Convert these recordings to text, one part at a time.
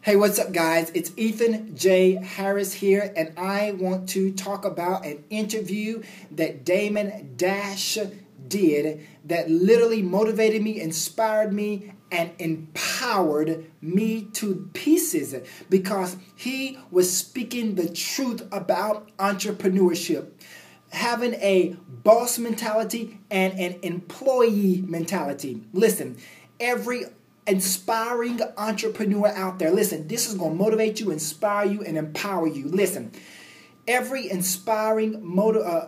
Hey, what's up, guys? It's Ethan J. Harris here, and I want to talk about an interview that Damon Dash did that literally motivated me, inspired me, and empowered me to pieces because he was speaking the truth about entrepreneurship. Having a boss mentality and an employee mentality. Listen, every inspiring entrepreneur out there, listen, this is going to motivate you, inspire you, and empower you. Listen, every inspiring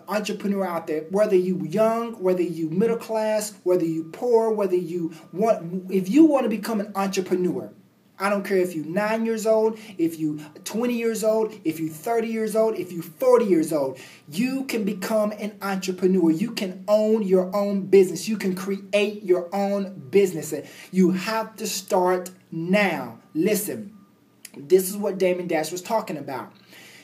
entrepreneur out there, whether you young, whether you middle class, whether you poor, whether you want, if you want to become an entrepreneur, I don't care if you're 9 years old, if you're 20 years old, if you're 30 years old, if you're 40 years old, you can become an entrepreneur. You can own your own business. You can create your own business. You have to start now. Listen, this is what Damon Dash was talking about.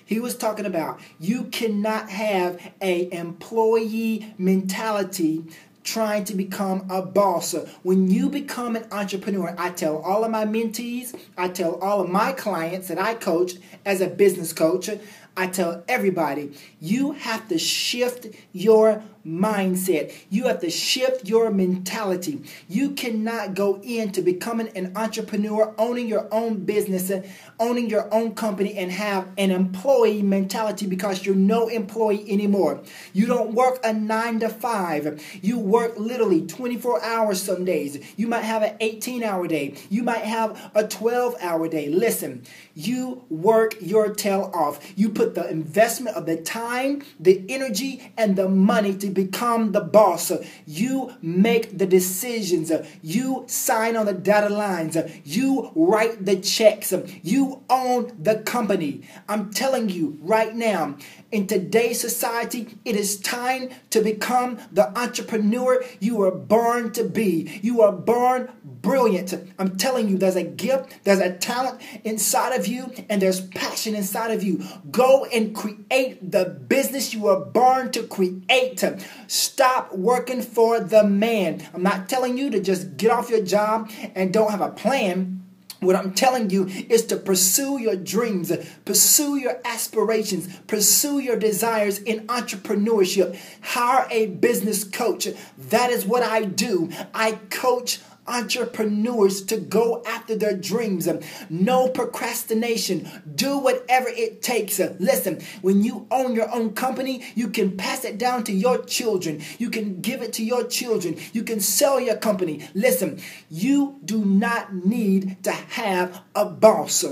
He was talking about you cannot have an employee mentality trying to become a boss. When you become an entrepreneur, I tell all of my mentees, I tell all of my clients that I coach as a business coach, I tell everybody, you have to shift your mindset. You have to shift your mentality. You cannot go into becoming an entrepreneur, owning your own business, owning your own company, and have an employee mentality because you're no employee anymore. You don't work a 9 to 5. You work literally 24 hours some days. You might have an 18-hour day. You might have a 12-hour day. Listen, you work your tail off. You put the investment of the time, the energy, and the money to become the boss. You make the decisions. You sign on the dotted lines. You write the checks. You own the company. I'm telling you right now, in today's society, it is time to become the entrepreneur you were born to be. You are born brilliant. I'm telling you, there's a gift, there's a talent inside of you, and there's passion inside of you. Go and create the business you were born to create. Stop working for the man. I'm not telling you to just get off your job and don't have a plan. What I'm telling you is to pursue your dreams, pursue your aspirations, pursue your desires in entrepreneurship. Hire a business coach. That is what I do. I coach entrepreneurs to go after their dreams. No procrastination. Do whatever it takes. Listen, when you own your own company, you can pass it down to your children. You can give it to your children. You can sell your company. Listen, you do not need to have a boss.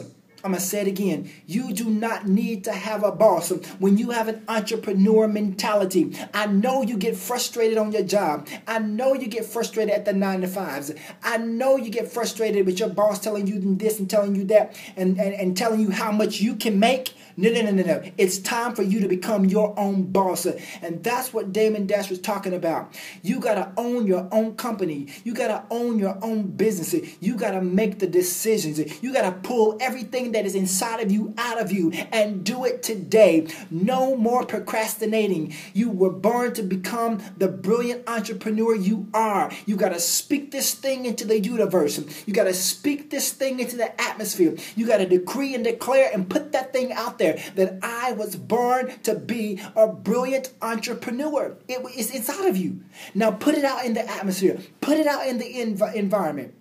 I'm going to say it again. You do not need to have a boss when you have an entrepreneur mentality. I know you get frustrated on your job. I know you get frustrated at the 9 to 5s. I know you get frustrated with your boss telling you this and telling you that and telling you how much you can make. No. It's time for you to become your own boss. And that's what Damon Dash was talking about. You got to own your own company. You got to own your own business. You got to make the decisions. You got to pull everything that is inside of you out of you and do it today. No more procrastinating. You were born to become the brilliant entrepreneur you are. You got to speak this thing into the universe. You got to speak this thing into the atmosphere. You got to decree and declare and put that thing out there that I was born to be a brilliant entrepreneur. It's inside of you. Now put it out in the atmosphere. Put it out in the environment.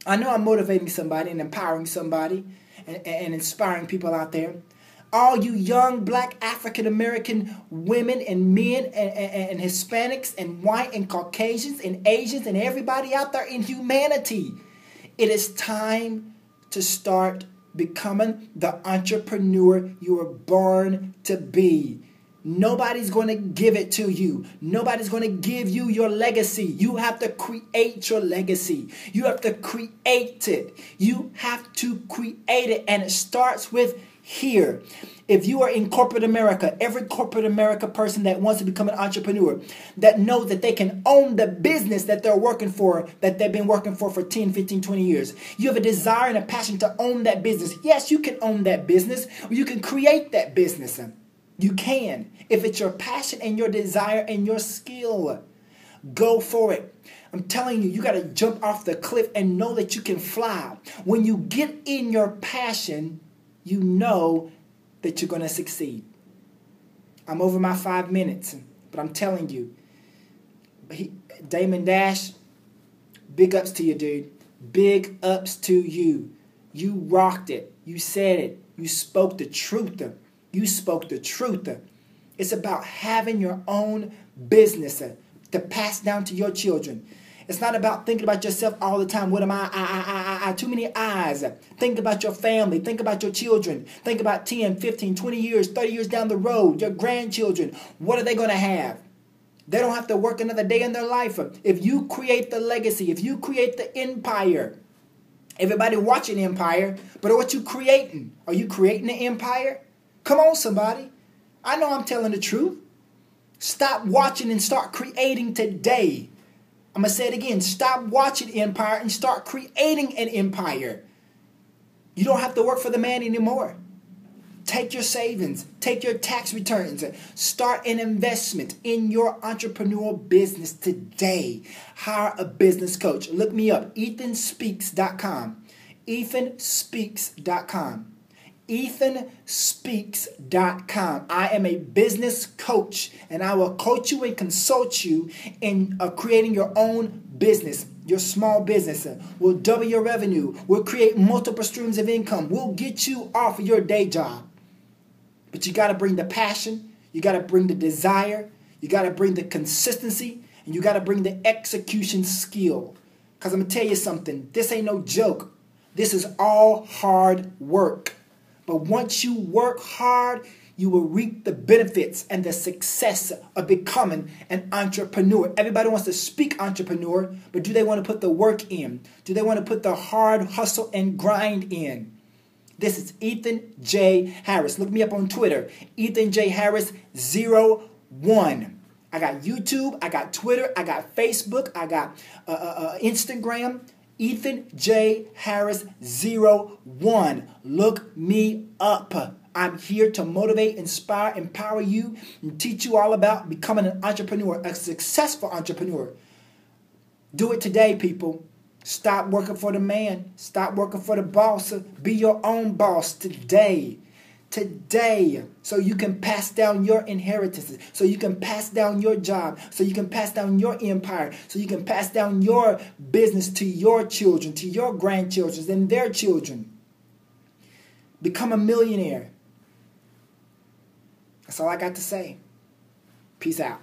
I know I'm motivating somebody and empowering somebody and inspiring people out there. All you young black African American women and men and Hispanics and white and Caucasians and Asians and everybody out there in humanity. It is time to start becoming the entrepreneur you were born to be. Nobody's going to give it to you. Nobody's going to give you your legacy. You have to create your legacy. You have to create it. You have to create it. And it starts with here. If you are in corporate America, every corporate America person that wants to become an entrepreneur, that knows that they can own the business that they're working for, that they've been working for 10, 15, 20 years. You have a desire and a passion to own that business. Yes, you can own that business, or you can create that business. You can. If it's your passion and your desire and your skill, go for it. I'm telling you, you got to jump off the cliff and know that you can fly. When you get in your passion, you know that you're going to succeed. I'm over my 5 minutes, but I'm telling you, Damon Dash, big ups to you, dude. Big ups to you. You rocked it. You said it. You spoke the truth. You spoke the truth. It's about having your own business to pass down to your children. It's not about thinking about yourself all the time. What am I? Too many eyes. Think about your family. Think about your children. Think about 10, 15, 20 years, 30 years down the road. Your grandchildren. What are they going to have? They don't have to work another day in their life. If you create the legacy, if you create the empire, everybody watching empire, but what you creating? Are you creating an empire? Come on, somebody. I know I'm telling the truth. Stop watching and start creating today. I'm going to say it again. Stop watching empire and start creating an empire. You don't have to work for the man anymore. Take your savings. Take your tax returns. Start an investment in your entrepreneurial business today. Hire a business coach. Look me up. EthanSpeaks.com. EthanSpeaks.com. EthanSpeaks.com. I am a business coach, and I will coach you and consult you in creating your own business, your small business. We'll double your revenue. We'll create multiple streams of income. We'll get you off of your day job. But you got to bring the passion. You got to bring the desire. You got to bring the consistency. And you got to bring the execution skill. Because I'm going to tell you something. This ain't no joke. This is all hard work. But once you work hard, you will reap the benefits and the success of becoming an entrepreneur. Everybody wants to speak entrepreneur, but do they want to put the work in? Do they want to put the hard hustle and grind in? This is Ethan J. Harris. Look me up on Twitter, Ethan J. Harris 01. I got YouTube, I got Twitter, I got Facebook, I got Instagram. Ethan J. Harris 01. Look me up. I'm here to motivate, inspire, empower you, and teach you all about becoming an entrepreneur, a successful entrepreneur. Do it today, people. Stop working for the man. Stop working for the boss. Be your own boss today. Today, so you can pass down your inheritances, so you can pass down your job, so you can pass down your empire, so you can pass down your business to your children, to your grandchildren, and their children. Become a millionaire. That's all I got to say. Peace out.